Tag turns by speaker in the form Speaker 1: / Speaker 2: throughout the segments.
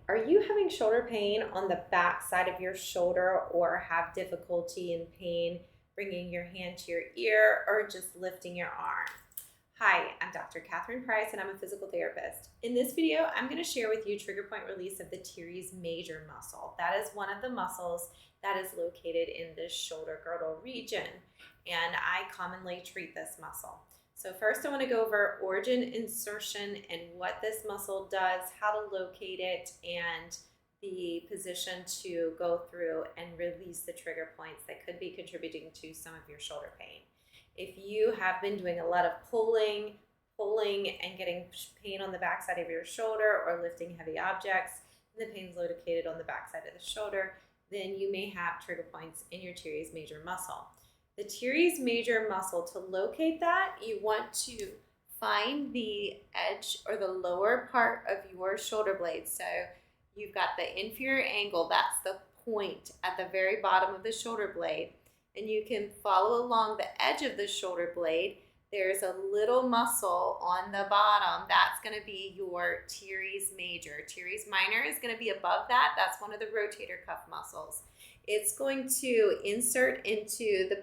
Speaker 1: Are you having shoulder pain on the back side of your shoulder or have difficulty and pain bringing your hand to your ear or just lifting your arm? Hi, I'm Dr. Catherine Price and I'm a physical therapist. In this video, I'm going to share with you trigger point release of the teres major muscle. That is one of the muscles that is located in the shoulder girdle region, and I commonly treat this muscle. So first I want to go over origin insertion and what this muscle does, how to locate it, and the position to go through and release the trigger points that could be contributing to some of your shoulder pain. If you have been doing a lot of pulling and getting pain on the backside of your shoulder or lifting heavy objects, and the pain is located on the backside of the shoulder, then you may have trigger points in your teres major muscle. The teres major muscle, to locate that, you want to find the edge or the lower part of your shoulder blade. So you've got the inferior angle, that's the point at the very bottom of the shoulder blade. And you can follow along the edge of the shoulder blade. There's a little muscle on the bottom. That's going to be your teres major. Teres minor is going to be above that. That's one of the rotator cuff muscles. It's going to insert into the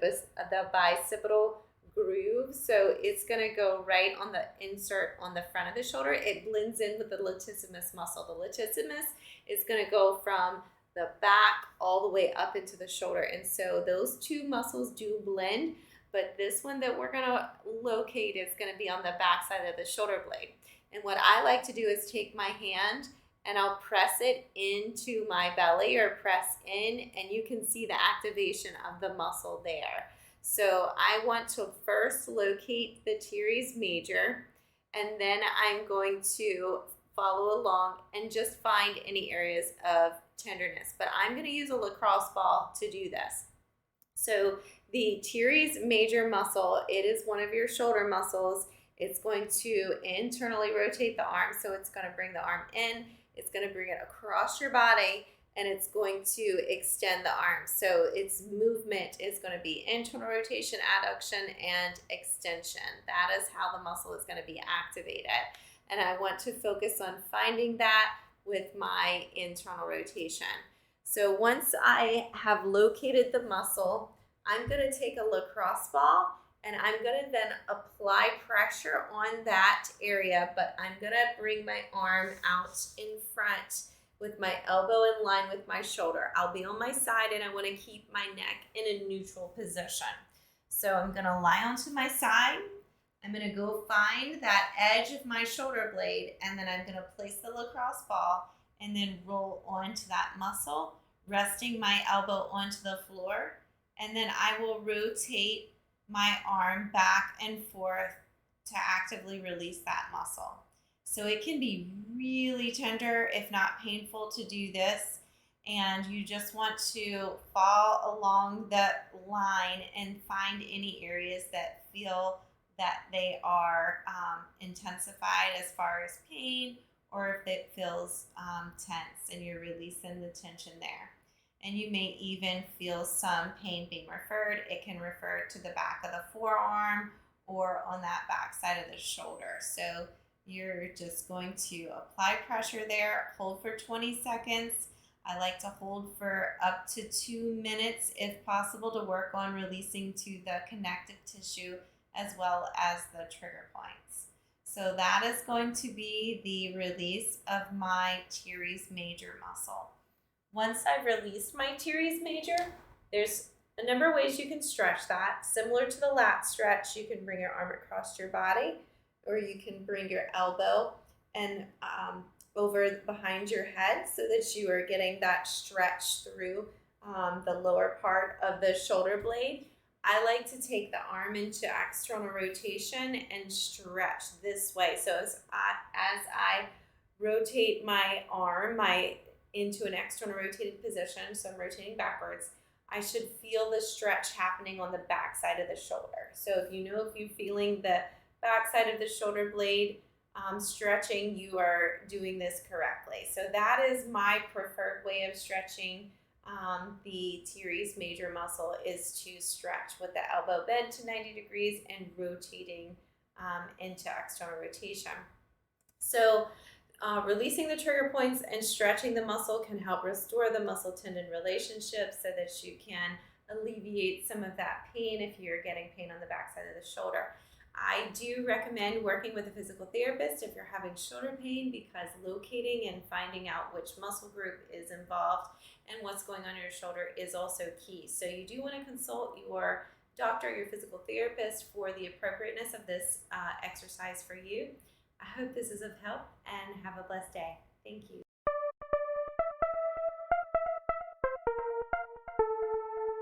Speaker 1: bicipital groove. So it's going to go right on the insert on the front of the shoulder. It blends in with the latissimus muscle. The latissimus is going to go from the back all the way up into the shoulder. And so those two muscles do blend, but this one that we're going to locate is going to be on the back side of the shoulder blade. And what I like to do is take my hand and I'll press it into my belly or press in, and you can see the activation of the muscle there. So I want to first locate the teres major, and then I'm going to follow along and just find any areas of tenderness. But I'm going to use a lacrosse ball to do this. So the teres major muscle, it is one of your shoulder muscles. It's going to internally rotate the arm, so it's going to bring the arm in. It's going to bring it across your body, and it's going to extend the arm. So its movement is going to be internal rotation, adduction, and extension. That is how the muscle is going to be activated. And I want to focus on finding that with my internal rotation. So once I have located the muscle, I'm going to take a lacrosse ball and I'm going to then apply pressure on that area, but I'm going to bring my arm out in front with my elbow in line with my shoulder. I'll be on my side and I want to keep my neck in a neutral position. So I'm going to lie onto my side. I'm going to go find that edge of my shoulder blade, and then I'm going to place the lacrosse ball and then roll onto that muscle, resting my elbow onto the floor, and then I will rotate my arm back and forth to actively release that muscle. So it can be really tender, if not painful, to do this, and you just want to follow along the line and find any areas that feel that they are intensified as far as pain, or if it feels tense and you're releasing the tension there. And you may even feel some pain being referred. It can refer to the back of the forearm or on that back side of the shoulder. So you're just going to apply pressure there, hold for 20 seconds. I like to hold for up to 2 minutes if possible to work on releasing to the connective tissue as well as the trigger points. So that is going to be the release of my teres major muscle. Once I've released my teres major, there's a number of ways you can stretch that. Similar to the lat stretch, you can bring your arm across your body, or you can bring your elbow and over behind your head so that you are getting that stretch through the lower part of the shoulder blade. I like to take the arm into external rotation and stretch this way. So as I rotate my arm into an external rotated position, so I'm rotating backwards, I should feel the stretch happening on the back side of the shoulder. So if you're feeling the back side of the shoulder blade stretching, you are doing this correctly. So that is my preferred way of stretching the teres major muscle, is to stretch with the elbow bent to 90 degrees and rotating into external rotation. So Releasing the trigger points and stretching the muscle can help restore the muscle tendon relationship so that you can alleviate some of that pain if you're getting pain on the backside of the shoulder. I do recommend working with a physical therapist if you're having shoulder pain, because locating and finding out which muscle group is involved and what's going on in your shoulder is also key. So you do want to consult your doctor, your physical therapist, for the appropriateness of this exercise for you. I hope this is of help, and have a blessed day. Thank you.